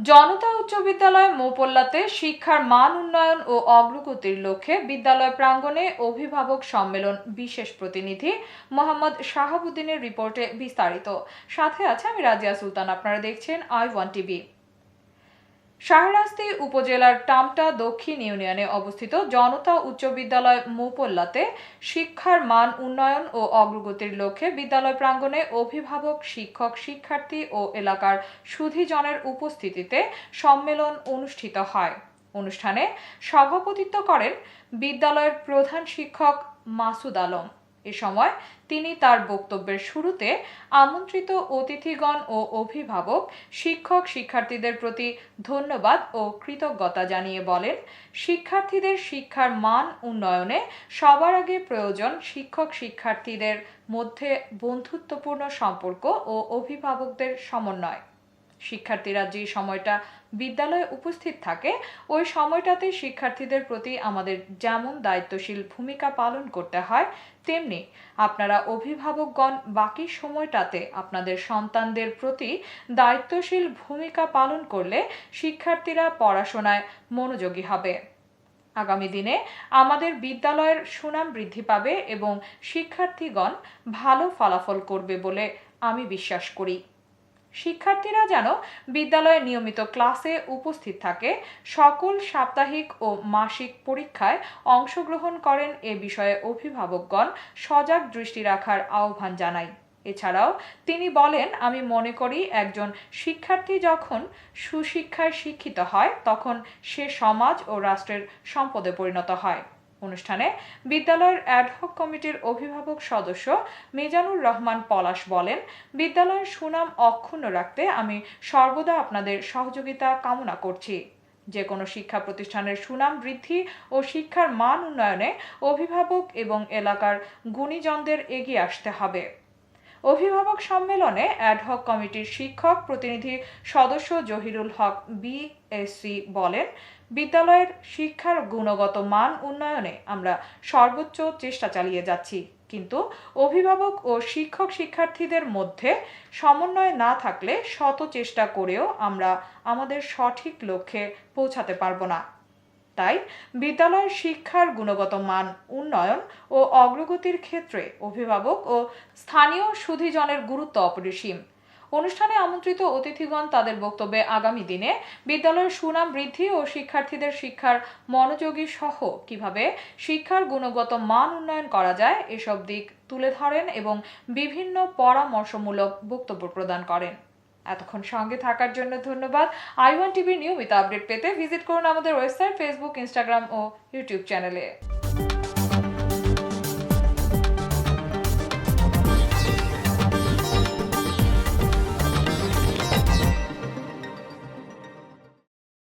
জনতা উচ্চ বিদ্যালয় মোপল্লাতে শিক্ষার মান উন্নয়ন ও অগ্রগতির লক্ষ্যে বিদ্যালয় প্রাঙ্গণে অভিভাবক সম্মেলন। বিশেষ প্রতিনিধি মোহাম্মদ শাহাবুদ্দিনের রিপোর্টে বিস্তারিত। সাথে আছে আমি রাজিয়া সুলতান। আপনারা দেখছেন i1 টিভি। শাহরাস্তি উপজেলার টামটা দক্ষিণ ইউনিয়নে অবস্থিত জনতা উচ্চ বিদ্যালয় মোপল্লাতে শিক্ষার মান উন্নয়ন ও অগ্রগতির লক্ষ্যে বিদ্যালয় প্রাঙ্গণে অভিভাবক, শিক্ষক, শিক্ষার্থী ও এলাকার সুধীজনের উপস্থিতিতে সম্মেলন অনুষ্ঠিত হয়। অনুষ্ঠানে সভাপতিত্ব করেন বিদ্যালয়ের প্রধান শিক্ষক মাসুদ আলম। এ সময় তিনি তার বক্তব্যের শুরুতে আমন্ত্রিত অতিথিগণ ও অভিভাবক, শিক্ষক, শিক্ষার্থীদের প্রতি ধন্যবাদ ও কৃতজ্ঞতা জানিয়ে বলেন, শিক্ষার্থীদের শিক্ষার মান উন্নয়নে সবার আগে প্রয়োজন শিক্ষক শিক্ষার্থীদের মধ্যে বন্ধুত্বপূর্ণ সম্পর্ক ও অভিভাবকদের সমন্বয়। শিক্ষার্থীরা যে সময়টা বিদ্যালয়ে উপস্থিত থাকে ওই সময়টাতে শিক্ষার্থীদের প্রতি আমাদের যেমন দায়িত্বশীল ভূমিকা পালন করতে হয়, তেমনি আপনারা অভিভাবকগণ বাকি সময়টাতে আপনাদের সন্তানদের প্রতি দায়িত্বশীল ভূমিকা পালন করলে শিক্ষার্থীরা পড়াশোনায় মনোযোগী হবে। আগামী দিনে আমাদের বিদ্যালয়ের সুনাম বৃদ্ধি পাবে এবং শিক্ষার্থীগণ ভালো ফলাফল করবে বলে আমি বিশ্বাস করি। শিক্ষার্থীরা যেন বিদ্যালয়ে নিয়মিত ক্লাসে উপস্থিত থাকে, সকল সাপ্তাহিক ও মাসিক পরীক্ষায় অংশগ্রহণ করেন এ বিষয়ে অভিভাবকগণ সজাগ দৃষ্টি রাখার আহ্বান জানাই। এছাড়াও তিনি বলেন, আমি মনে করি একজন শিক্ষার্থী যখন সুশিক্ষায় শিক্ষিত হয় তখন সে সমাজ ও রাষ্ট্রের সম্পদে পরিণত হয়। অনুষ্ঠানে বিদ্যালয়ের অ্যাডহক কমিটির অভিভাবক সদস্য মিজানুর রহমান পলাশ বলেন, বিদ্যালয়ের সুনাম অক্ষুণ্ণ রাখতে আমি সর্বদা আপনাদের সহযোগিতা কামনা করছি। যে কোনো শিক্ষা প্রতিষ্ঠানের সুনাম বৃদ্ধি ও শিক্ষার মান উন্নয়নে অভিভাবক এবং এলাকার গুণীজনদের এগিয়ে আসতে হবে। অভিভাবক সম্মেলনে অ্যাডহক কমিটির শিক্ষক প্রতিনিধি সদস্য জহিরুল হক বিএসসি বলেন, বিদ্যালয়ের শিক্ষার গুণগত মান উন্নয়নে আমরা সর্বোচ্চ চেষ্টা চালিয়ে যাচ্ছি, কিন্তু অভিভাবক ও শিক্ষক শিক্ষার্থীদের মধ্যে সমন্বয় না থাকলে শত চেষ্টা করেও আমরা আমাদের সঠিক লক্ষ্যে পৌঁছাতে পারব না। তাই বিদ্যালয়ের শিক্ষার গুণগত মান উন্নয়ন ও অগ্রগতির ক্ষেত্রে অভিভাবক ও স্থানীয় সুধীজনের গুরুত্ব অপরিসীম। অনুষ্ঠানে আমন্ত্রিত অতিথিগণ তাদের বক্তব্যে আগামী দিনে বিদ্যালয়ের সুনাম বৃদ্ধি ও শিক্ষার্থীদের শিক্ষার মনোযোগী সহ কিভাবে শিক্ষার গুণগত মান উন্নয়ন করা যায় এসব দিক তুলে ধরেন এবং বিভিন্ন পরামর্শমূলক বক্তব্য প্রদান করেন। এতক্ষণ সঙ্গে থাকার জন্য ধন্যবাদ। i1 টিভির নিয়মিত আপডেট পেতে ভিজিট করুন আমাদের ওয়েবসাইট, ফেসবুক, ইনস্টাগ্রাম ও ইউটিউব চ্যানেলে।